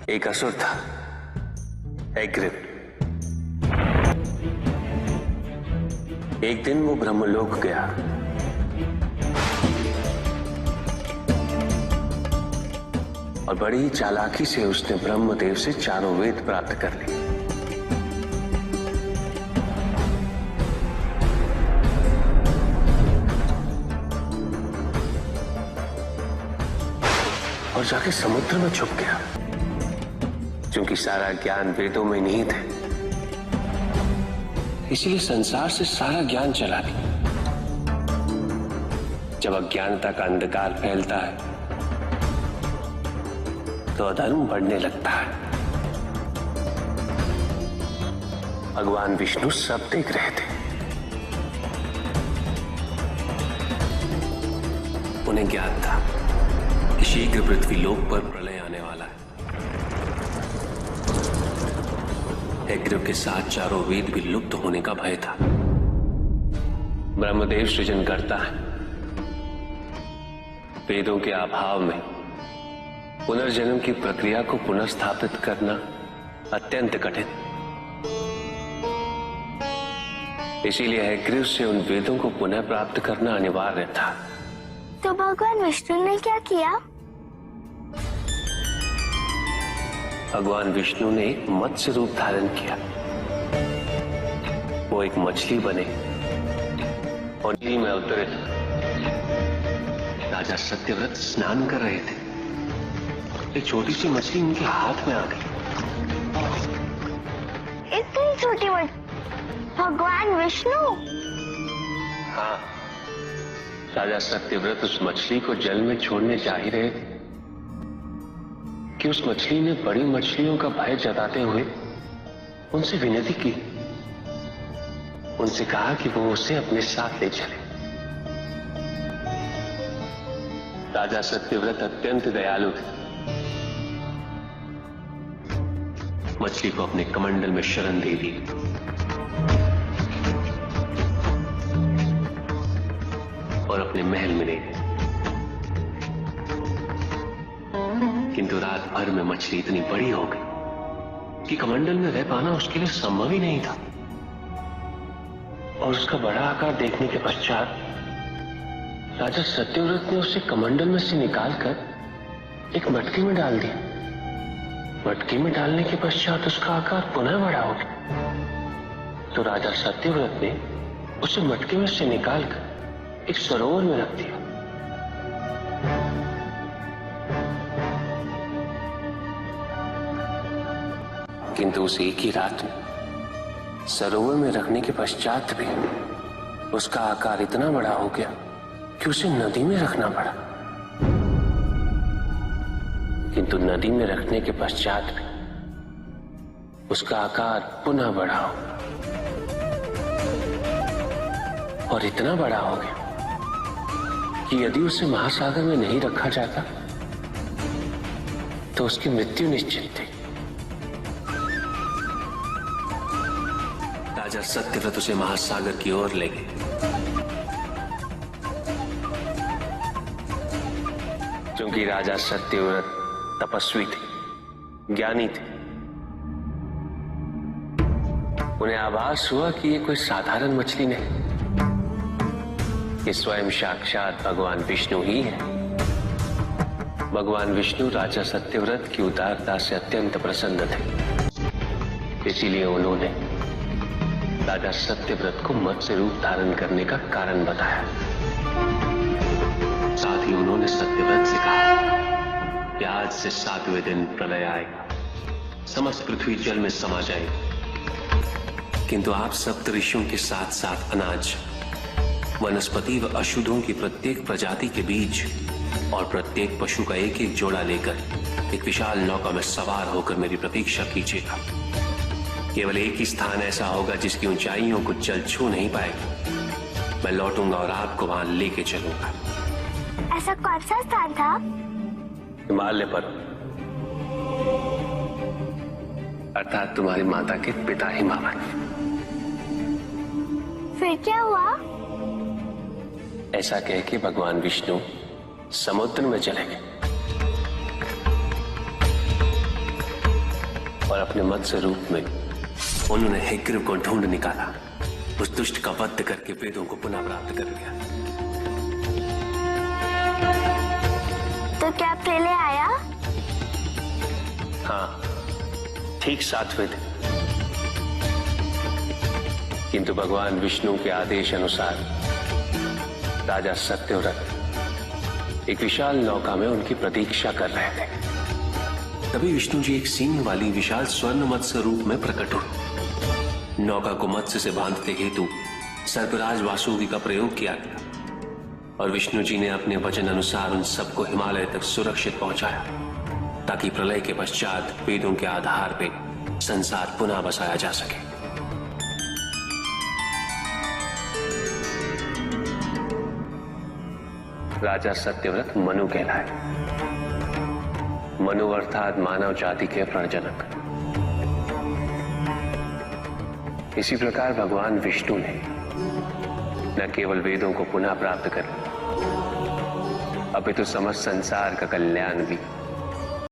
एक असुर था, एग्रिव। एक दिन वो ब्रह्मलोक गया। और बड़ी चालाकी से उसने ब्रह्मदेव से चारों वेद प्राप्त कर लिए। और जाके समुद्र में छुप गया, क्योंकि सारा ज्ञान वेदों में निहित है। इसलिए संसार से सारा ज्ञान चला गया। जब अज्ञानता का अंधकार फैलता है तो अधर्म बढ़ने लगता है। भगवान विष्णु सब देख रहे थे। उन्हें ज्ञात था कि शीघ्र पृथ्वी लोक पर प्रलय आने वाला है। एग्रिव के साथ चारों वेद भी लुप्त होने का भय था। ब्रह्मदेव सृजन करता है। वेदों के अभाव में पुनर्जन्म की प्रक्रिया को पुनर्स्थापित करना अत्यंत कठिन। इसीलिए एग्रिव से उन वेदों को पुनः प्राप्त करना अनिवार्य था। तो भगवान विष्णु ने क्या किया? भगवान विष्णु ने एक मत्स्य रूप धारण किया। वो एक मछली बने और नदी में उतरे। राजा सत्यव्रत स्नान कर रहे थे। एक छोटी सी मछली उनके हाथ में आ गई। इतनी छोटी मछली? भगवान विष्णु? हाँ, राजा सत्यव्रत उस मछली को जल में छोड़ने जा ही रहे थे कि उस मछली ने बड़ी मछलियों का भय जताते हुए उनसे विनती की। उनसे कहा कि वो उसे अपने साथ ले चले। राजा सत्यव्रत अत्यंत दयालु थे। मछली को अपने कमंडल में शरण दे दी और अपने महल में ले गए। किंतु रात भर में मछली इतनी बड़ी हो गई कि कमंडल में रह पाना उसके लिए संभव ही नहीं था। और उसका बड़ा आकार देखने के पश्चात राजा सत्यव्रत ने उसे कमंडल में से निकालकर एक मटकी में डाल दिया। मटकी में डालने के पश्चात उसका आकार पुनः बड़ा हो गया। तो राजा सत्यव्रत ने उसे मटकी में से निकालकर एक सरोवर में रख दिया। किंतु उस एक ही रात में सरोवर में रखने के पश्चात भी उसका आकार इतना बड़ा हो गया कि उसे नदी में रखना पड़ा। किंतु नदी में रखने के पश्चात भी उसका आकार पुनः बड़ा हो और इतना बड़ा हो गया कि यदि उसे महासागर में नहीं रखा जाता तो उसकी मृत्यु निश्चित थी। राजा सत्यव्रत उसे महासागर की ओर ले गए। क्योंकि राजा सत्यव्रत तपस्वी थे, ज्ञानी थे, उन्हें आभास हुआ कि ये कोई साधारण मछली नहीं, ये स्वयं साक्षात भगवान विष्णु ही है। भगवान विष्णु राजा सत्यव्रत की उदारता से अत्यंत प्रसन्न थे। इसीलिए उन्होंने राजा सत्यव्रत को मत्स्य रूप धारण करने का कारण बताया। साथ ही उन्होंने सत्यव्रत से कहा कि आज से 7वें दिन प्रलय आएगा, समस्त पृथ्वी जल में समा जाएगी। किंतु आप सप्त ऋषियों के साथ साथ अनाज, वनस्पति व अशुद्धों की प्रत्येक प्रजाति के बीज और प्रत्येक पशु का एक एक जोड़ा लेकर एक विशाल नौका में सवार होकर मेरी प्रतीक्षा कीजिएगा। केवल एक ही स्थान ऐसा होगा जिसकी ऊंचाइयों को जल छू नहीं पाएगा। मैं लौटूंगा और आपको वहां लेके चलूंगा। ऐसा कौन सा स्थान था? हिमालय पर, अर्थात तुम्हारी माता के पिता हिमावत। फिर क्या हुआ? ऐसा कह के भगवान विष्णु समुद्र में चले गए। और अपने मत्स्य रूप में उन्होंने हेग्रीव को ढूंढ निकाला। उस दुष्ट का वध करके वेदों को पुनः प्राप्त कर लिया। तो क्या प्रलय आया? हाँ, ठीक 7वें दिन। किंतु भगवान विष्णु के आदेश अनुसार राजा सत्यव्रत एक विशाल नौका में उनकी प्रतीक्षा कर रहे थे। तभी विष्णु जी एक सींग वाली विशाल स्वर्ण मत्स्य रूप में प्रकट हुए। नौका को मत्स्य से बांधते हेतु सर्पराज वासुकी का प्रयोग किया गया और विष्णु जी ने अपने वचन अनुसार उन सबको हिमालय तक सुरक्षित पहुंचाया, ताकि प्रलय के पश्चात वेदों के आधार पर संसार पुनः बसाया जा सके। राजा सत्यव्रत मनु कहलाए। मनु अर्थात मानव जाति के प्रणजनक। इसी प्रकार भगवान विष्णु ने न केवल वेदों को पुनः प्राप्त कर लिया, अपितु समस्त संसार का कल्याण भी